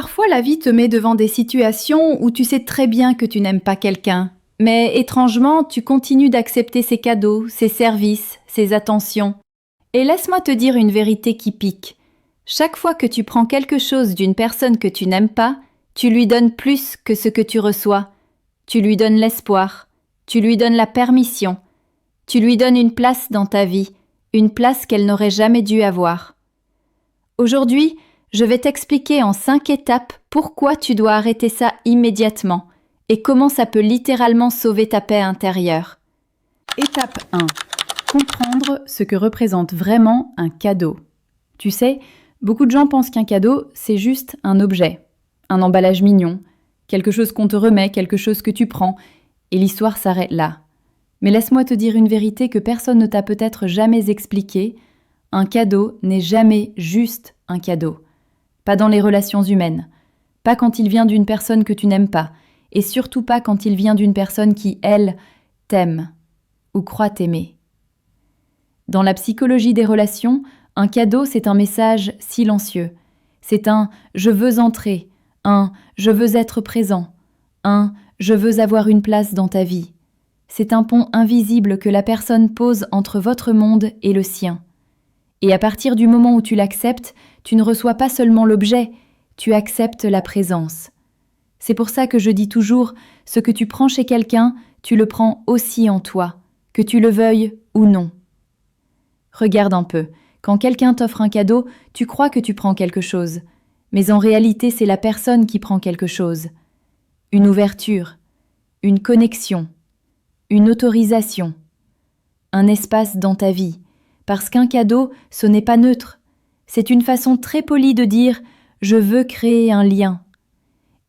Parfois, la vie te met devant des situations où tu sais très bien que tu n'aimes pas quelqu'un, mais étrangement, tu continues d'accepter ses cadeaux, ses services, ses attentions. Et laisse-moi te dire une vérité qui pique. Chaque fois que tu prends quelque chose d'une personne que tu n'aimes pas, tu lui donnes plus que ce que tu reçois. Tu lui donnes l'espoir, tu lui donnes la permission, tu lui donnes une place dans ta vie, une place qu'elle n'aurait jamais dû avoir. Aujourd'hui, je vais t'expliquer en 5 étapes pourquoi tu dois arrêter ça immédiatement et comment ça peut littéralement sauver ta paix intérieure. Étape 1. Comprendre ce que représente vraiment un cadeau. Tu sais, beaucoup de gens pensent qu'un cadeau, c'est juste un objet, un emballage mignon, quelque chose qu'on te remet, quelque chose que tu prends, et l'histoire s'arrête là. Mais laisse-moi te dire une vérité que personne ne t'a peut-être jamais expliquée. Un cadeau n'est jamais juste un cadeau. Pas dans les relations humaines. Pas quand il vient d'une personne que tu n'aimes pas. Et surtout pas quand il vient d'une personne qui, elle, t'aime ou croit t'aimer. Dans la psychologie des relations, un cadeau, c'est un message silencieux. C'est un « je veux entrer », un « je veux être présent », un « je veux avoir une place dans ta vie ». C'est un pont invisible que la personne pose entre votre monde et le sien. Et à partir du moment où tu l'acceptes, tu ne reçois pas seulement l'objet, tu acceptes la présence. C'est pour ça que je dis toujours, ce que tu prends chez quelqu'un, tu le prends aussi en toi, que tu le veuilles ou non. Regarde un peu, quand quelqu'un t'offre un cadeau, tu crois que tu prends quelque chose, mais en réalité c'est la personne qui prend quelque chose. Une ouverture, une connexion, une autorisation, un espace dans ta vie. Parce qu'un cadeau, ce n'est pas neutre. C'est une façon très polie de dire « je veux créer un lien ».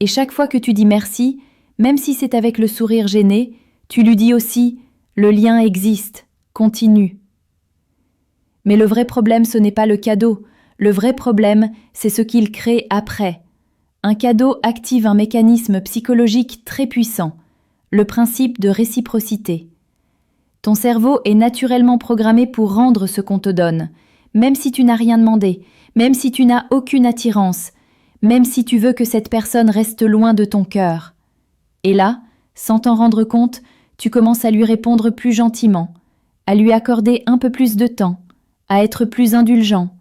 Et chaque fois que tu dis merci, même si c'est avec le sourire gêné, tu lui dis aussi « le lien existe, continue ». Mais le vrai problème, ce n'est pas le cadeau. Le vrai problème, c'est ce qu'il crée après. Un cadeau active un mécanisme psychologique très puissant, le principe de réciprocité. Ton cerveau est naturellement programmé pour rendre ce qu'on te donne, même si tu n'as rien demandé, même si tu n'as aucune attirance, même si tu veux que cette personne reste loin de ton cœur. Et là, sans t'en rendre compte, tu commences à lui répondre plus gentiment, à lui accorder un peu plus de temps, à être plus indulgent,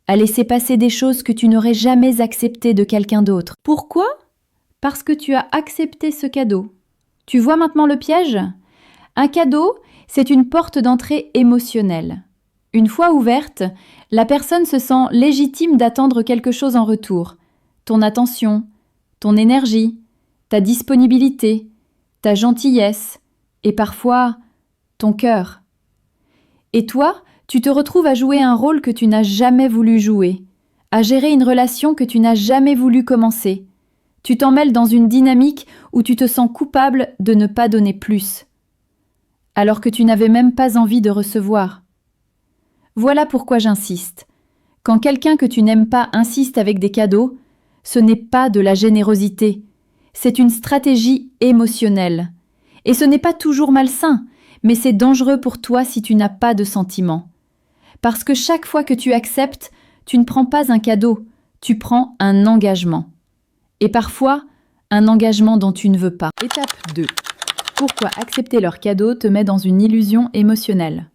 à laisser passer des choses que tu n'aurais jamais acceptées de quelqu'un d'autre. Pourquoi ? Parce que tu as accepté ce cadeau. Tu vois maintenant le piège ? Un cadeau, c'est une porte d'entrée émotionnelle. Une fois ouverte, la personne se sent légitime d'attendre quelque chose en retour. Ton attention, ton énergie, ta disponibilité, ta gentillesse et parfois ton cœur. Et toi, tu te retrouves à jouer un rôle que tu n'as jamais voulu jouer, à gérer une relation que tu n'as jamais voulu commencer. Tu t'en mêles dans une dynamique où tu te sens coupable de ne pas donner plus, alors que tu n'avais même pas envie de recevoir. Voilà pourquoi j'insiste. Quand quelqu'un que tu n'aimes pas insiste avec des cadeaux, ce n'est pas de la générosité, c'est une stratégie émotionnelle. Et ce n'est pas toujours malsain, mais c'est dangereux pour toi si tu n'as pas de sentiments. Parce que chaque fois que tu acceptes, tu ne prends pas un cadeau, tu prends un engagement. Et parfois, un engagement dont tu ne veux pas. Étape 2. Pourquoi accepter leur cadeau te met dans une illusion émotionnelle ?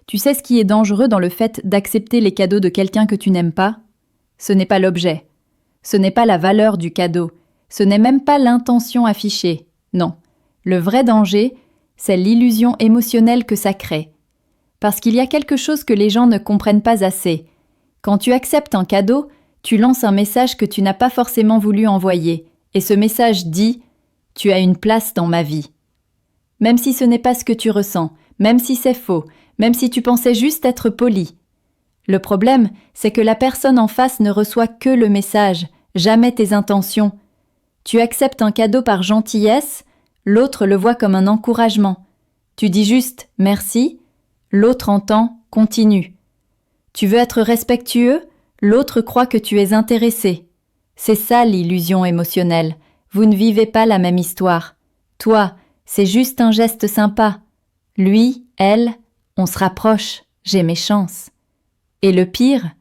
Tu sais ce qui est dangereux dans le fait d'accepter les cadeaux de quelqu'un que tu n'aimes pas ? Ce n'est pas l'objet. Ce n'est pas la valeur du cadeau. Ce n'est même pas l'intention affichée. Non. Le vrai danger, c'est l'illusion émotionnelle que ça crée. Parce qu'il y a quelque chose que les gens ne comprennent pas assez. Quand tu acceptes un cadeau, tu lances un message que tu n'as pas forcément voulu envoyer. Et ce message dit « Tu as une place dans ma vie ». Même si ce n'est pas ce que tu ressens, même si c'est faux, même si tu pensais juste être poli. Le problème, c'est que la personne en face ne reçoit que le message, jamais tes intentions. Tu acceptes un cadeau par gentillesse, l'autre le voit comme un encouragement. Tu dis juste « merci », l'autre entend « continue ». Tu veux être respectueux, l'autre croit que tu es intéressé. C'est ça l'illusion émotionnelle. Vous ne vivez pas la même histoire. Toi, c'est juste un geste sympa. Lui, elle, on se rapproche, j'ai mes chances. Et le pire,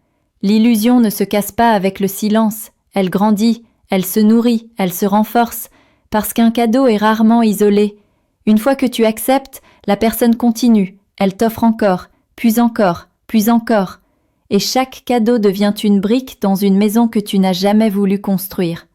l'illusion ne se casse pas avec le silence, Elle grandit, elle se nourrit, elle se renforce, parce qu'un cadeau est rarement isolé. Une fois que tu acceptes, la personne continue, elle t'offre encore, puis encore, puis encore. Et chaque cadeau devient une brique dans une maison que tu n'as jamais voulu construire.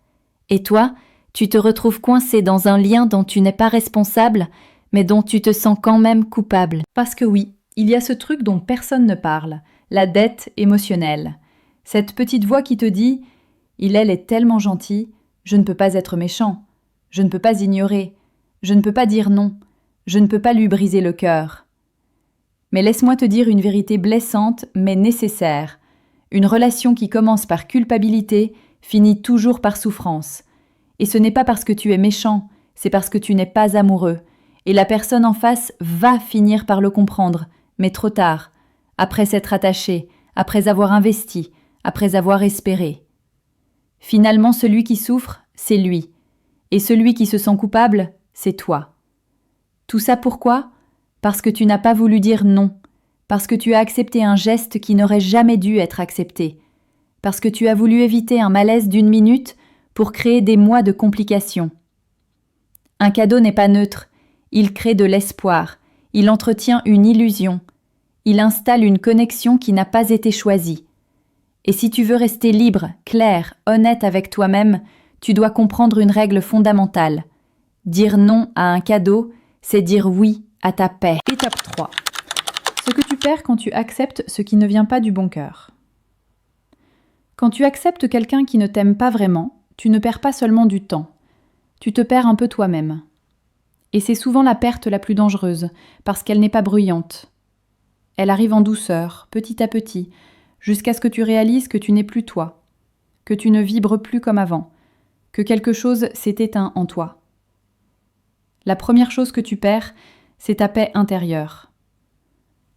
Et toi, tu te retrouves coincé dans un lien dont tu n'es pas responsable, mais dont tu te sens quand même coupable. Parce que oui, il y a ce truc dont personne ne parle, la dette émotionnelle. Cette petite voix qui te dit « elle est tellement gentil, je ne peux pas être méchant, je ne peux pas ignorer, je ne peux pas dire non, je ne peux pas lui briser le cœur. » Mais laisse-moi te dire une vérité blessante mais nécessaire. Une relation qui commence par culpabilité finit toujours par souffrance. Et ce n'est pas parce que tu es méchant, c'est parce que tu n'es pas amoureux. Et la personne en face va finir par le comprendre, mais trop tard, après s'être attaché, après avoir investi, après avoir espéré. Finalement, celui qui souffre, c'est lui. Et celui qui se sent coupable, c'est toi. Tout ça pourquoi ? Parce que tu n'as pas voulu dire non, parce que tu as accepté un geste qui n'aurait jamais dû être accepté, parce que tu as voulu éviter un malaise d'1 minute pour créer des mois de complications. Un cadeau n'est pas neutre, il crée de l'espoir, il entretient une illusion, il installe une connexion qui n'a pas été choisie. Et si tu veux rester libre, clair, honnête avec toi-même, tu dois comprendre une règle fondamentale. Dire non à un cadeau, c'est dire oui à ta paix. Étape 3. Ce que tu perds quand tu acceptes ce qui ne vient pas du bon cœur. Quand tu acceptes quelqu'un qui ne t'aime pas vraiment, tu ne perds pas seulement du temps, tu te perds un peu toi-même. Et c'est souvent la perte la plus dangereuse, parce qu'elle n'est pas bruyante. Elle arrive en douceur, petit à petit, jusqu'à ce que tu réalises que tu n'es plus toi, que tu ne vibres plus comme avant, que quelque chose s'est éteint en toi. La première chose que tu perds, c'est ta paix intérieure.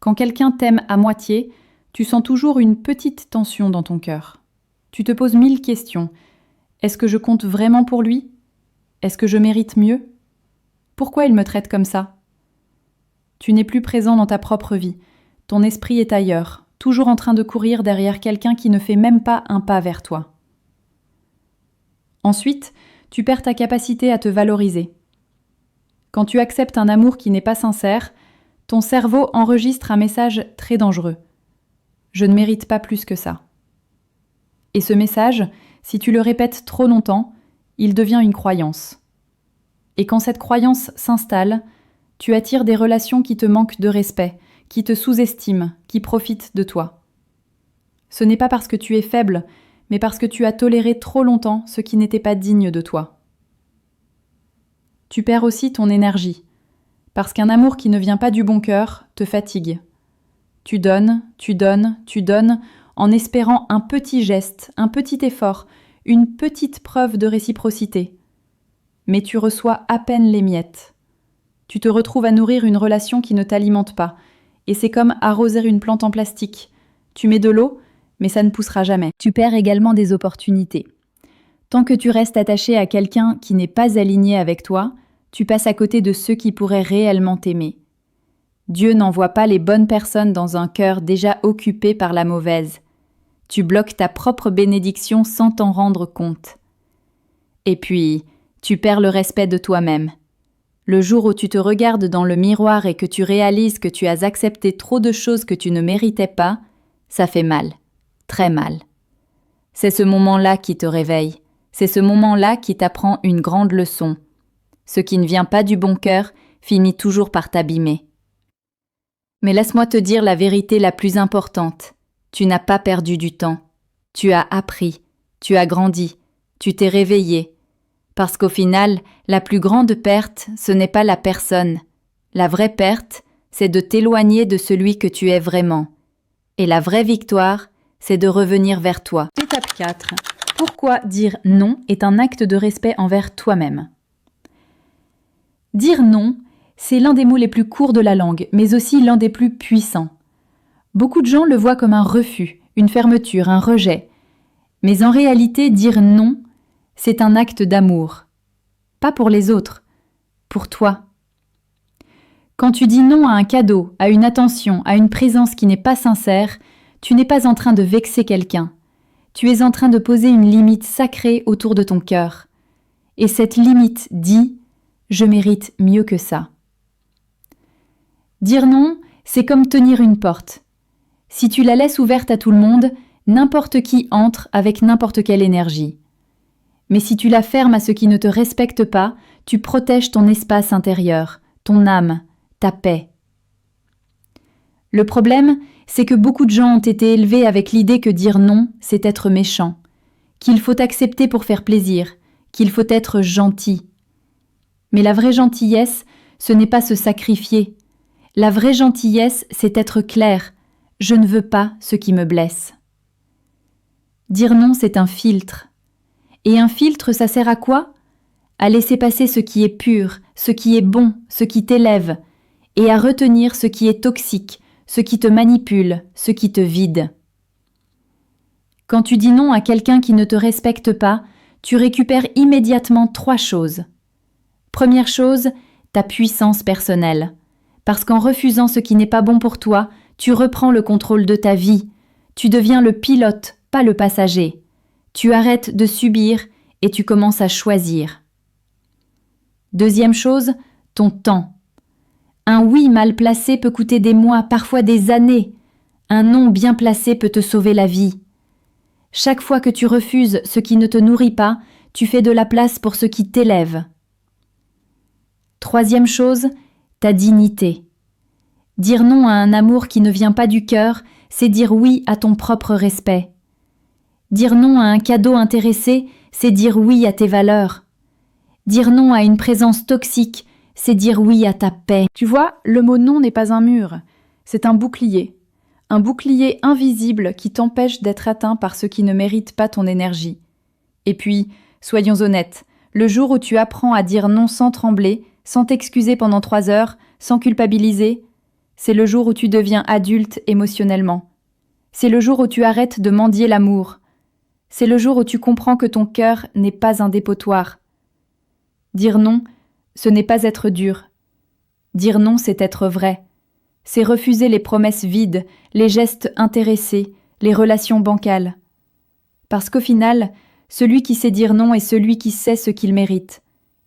Quand quelqu'un t'aime à moitié, tu sens toujours une petite tension dans ton cœur. Tu te poses 1000 questions. Est-ce que je compte vraiment pour lui ? Est-ce que je mérite mieux ? Pourquoi il me traite comme ça ? Tu n'es plus présent dans ta propre vie. Ton esprit est ailleurs, toujours en train de courir derrière quelqu'un qui ne fait même pas un pas vers toi. Ensuite, tu perds ta capacité à te valoriser. Quand tu acceptes un amour qui n'est pas sincère, ton cerveau enregistre un message très dangereux. Je ne mérite pas plus que ça. Et ce message, si tu le répètes trop longtemps, il devient une croyance. Et quand cette croyance s'installe, tu attires des relations qui te manquent de respect, qui te sous-estiment, qui profitent de toi. Ce n'est pas parce que tu es faible, mais parce que tu as toléré trop longtemps ce qui n'était pas digne de toi. Tu perds aussi ton énergie, parce qu'un amour qui ne vient pas du bon cœur te fatigue. Tu donnes, tu donnes, tu donnes, en espérant un petit geste, un petit effort, une petite preuve de réciprocité. Mais tu reçois à peine les miettes. Tu te retrouves à nourrir une relation qui ne t'alimente pas, et c'est comme arroser une plante en plastique. Tu mets de l'eau, mais ça ne poussera jamais. Tu perds également des opportunités. Tant que tu restes attaché à quelqu'un qui n'est pas aligné avec toi, tu passes à côté de ceux qui pourraient réellement t'aimer. Dieu n'envoie pas les bonnes personnes dans un cœur déjà occupé par la mauvaise. Tu bloques ta propre bénédiction sans t'en rendre compte. Et puis, tu perds le respect de toi-même. Le jour où tu te regardes dans le miroir et que tu réalises que tu as accepté trop de choses que tu ne méritais pas, ça fait mal, très mal. C'est ce moment-là qui te réveille. C'est ce moment-là qui t'apprend une grande leçon. Ce qui ne vient pas du bon cœur finit toujours par t'abîmer. Mais laisse-moi te dire la vérité la plus importante. Tu n'as pas perdu du temps. Tu as appris, tu as grandi, tu t'es réveillé. Parce qu'au final, la plus grande perte, ce n'est pas la personne. La vraie perte, c'est de t'éloigner de celui que tu es vraiment. Et la vraie victoire, c'est de revenir vers toi. Étape 4. Pourquoi dire non est un acte de respect envers toi-même ? Dire non, c'est l'un des mots les plus courts de la langue, mais aussi l'un des plus puissants. Beaucoup de gens le voient comme un refus, une fermeture, un rejet. Mais en réalité, dire non, c'est un acte d'amour. Pas pour les autres, pour toi. Quand tu dis non à un cadeau, à une attention, à une présence qui n'est pas sincère, tu n'es pas en train de vexer quelqu'un. Tu es en train de poser une limite sacrée autour de ton cœur. Et cette limite dit « Je mérite mieux que ça ». Dire non, c'est comme tenir une porte. Si tu la laisses ouverte à tout le monde, n'importe qui entre avec n'importe quelle énergie. Mais si tu la fermes à ceux qui ne te respectent pas, tu protèges ton espace intérieur, ton âme, ta paix. Le problème, c'est que beaucoup de gens ont été élevés avec l'idée que dire non, c'est être méchant, qu'il faut accepter pour faire plaisir, qu'il faut être gentil. Mais la vraie gentillesse, ce n'est pas se sacrifier. La vraie gentillesse, c'est être clair. Je ne veux pas ce qui me blesse. Dire non, c'est un filtre. Et un filtre, ça sert à quoi? À laisser passer ce qui est pur, ce qui est bon, ce qui t'élève, et à retenir ce qui est toxique, ce qui te manipule, ce qui te vide. Quand tu dis non à quelqu'un qui ne te respecte pas, tu récupères immédiatement 3 choses. Première chose, ta puissance personnelle. Parce qu'en refusant ce qui n'est pas bon pour toi, tu reprends le contrôle de ta vie. Tu deviens le pilote, pas le passager. Tu arrêtes de subir et tu commences à choisir. Deuxième chose, ton temps. Un oui mal placé peut coûter des mois, parfois des années. Un non bien placé peut te sauver la vie. Chaque fois que tu refuses ce qui ne te nourrit pas, tu fais de la place pour ce qui t'élève. Troisième chose, ta dignité. Dire non à un amour qui ne vient pas du cœur, c'est dire oui à ton propre respect. Dire non à un cadeau intéressé, c'est dire oui à tes valeurs. Dire non à une présence toxique, c'est dire oui à ta paix. Tu vois, le mot non n'est pas un mur, c'est un bouclier invisible qui t'empêche d'être atteint par ceux qui ne méritent pas ton énergie. Et puis, soyons honnêtes, le jour où tu apprends à dire non sans trembler, sans t'excuser pendant 3 heures, sans culpabiliser, c'est le jour où tu deviens adulte émotionnellement. C'est le jour où tu arrêtes de mendier l'amour. C'est le jour où tu comprends que ton cœur n'est pas un dépotoir. Dire non, ce n'est pas être dur. Dire non, c'est être vrai. C'est refuser les promesses vides, les gestes intéressés, les relations bancales. Parce qu'au final, celui qui sait dire non est celui qui sait ce qu'il mérite.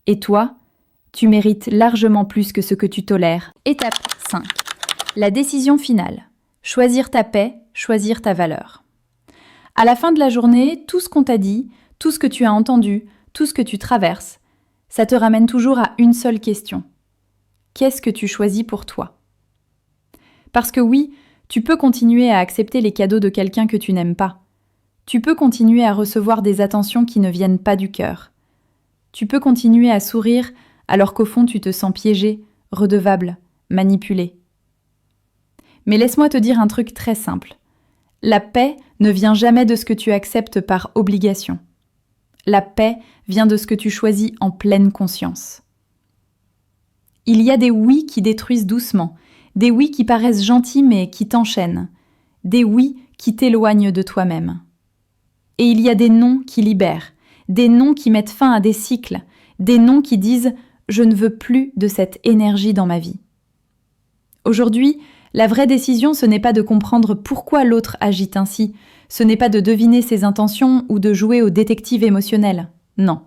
Et toi, tu mérites largement plus que ce que tu tolères. Étape 5. La décision finale. Choisir ta paix, choisir ta valeur. À la fin de la journée, tout ce qu'on t'a dit, tout ce que tu as entendu, tout ce que tu traverses, ça te ramène toujours à une seule question. Qu'est-ce que tu choisis pour toi? Parce que oui, tu peux continuer à accepter les cadeaux de quelqu'un que tu n'aimes pas. Tu peux continuer à recevoir des attentions qui ne viennent pas du cœur. Tu peux continuer à sourire alors qu'au fond tu te sens piégé, redevable, manipulé. Mais laisse-moi te dire un truc très simple. La paix ne vient jamais de ce que tu acceptes par obligation. La paix vient de ce que tu choisis en pleine conscience. Il y a des oui qui détruisent doucement, des oui qui paraissent gentils mais qui t'enchaînent, des oui qui t'éloignent de toi-même. Et il y a des non qui libèrent, des non qui mettent fin à des cycles, des non qui disent « je ne veux plus de cette énergie dans ma vie ». Aujourd'hui, la vraie décision, ce n'est pas de comprendre pourquoi l'autre agit ainsi, ce n'est pas de deviner ses intentions ou de jouer au détective émotionnel. Non.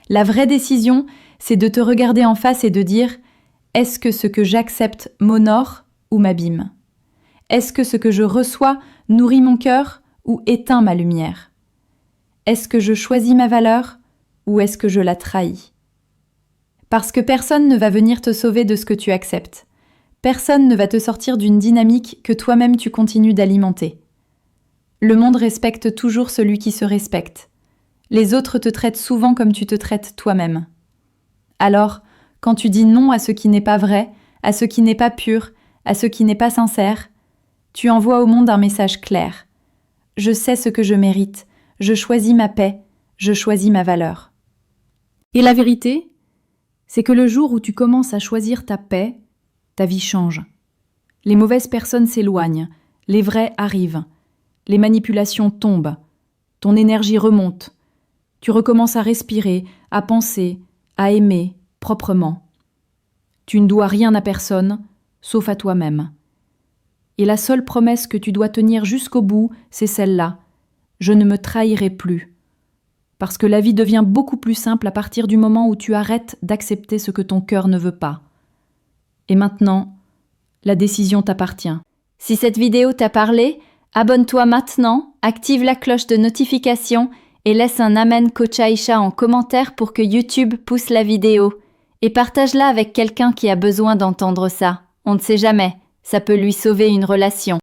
La vraie décision, c'est de te regarder en face et de dire « est-ce que ce que j'accepte m'honore ou m'abîme? Est-ce que ce que je reçois nourrit mon cœur ou éteint ma lumière? Est-ce que je choisis ma valeur ou est-ce que je la trahis? » Parce que personne ne va venir te sauver de ce que tu acceptes. Personne ne va te sortir d'une dynamique que toi-même tu continues d'alimenter. Le monde respecte toujours celui qui se respecte. Les autres te traitent souvent comme tu te traites toi-même. Alors, quand tu dis non à ce qui n'est pas vrai, à ce qui n'est pas pur, à ce qui n'est pas sincère, tu envoies au monde un message clair. Je sais ce que je mérite, je choisis ma paix, je choisis ma valeur. Et la vérité, c'est que le jour où tu commences à choisir ta paix, ta vie change. Les mauvaises personnes s'éloignent, les vraies arrivent, les manipulations tombent, ton énergie remonte, tu recommences à respirer, à penser, à aimer proprement. Tu ne dois rien à personne, sauf à toi-même. Et la seule promesse que tu dois tenir jusqu'au bout, c'est celle-là, Je ne me trahirai plus. Parce que la vie devient beaucoup plus simple à partir du moment où tu arrêtes d'accepter ce que ton cœur ne veut pas. Et maintenant, la décision t'appartient. Si cette vidéo t'a parlé, abonne-toi maintenant, active la cloche de notification et laisse un Amen Coach Aïcha en commentaire pour que YouTube pousse la vidéo. Et partage-la avec quelqu'un qui a besoin d'entendre ça. On ne sait jamais, ça peut lui sauver une relation.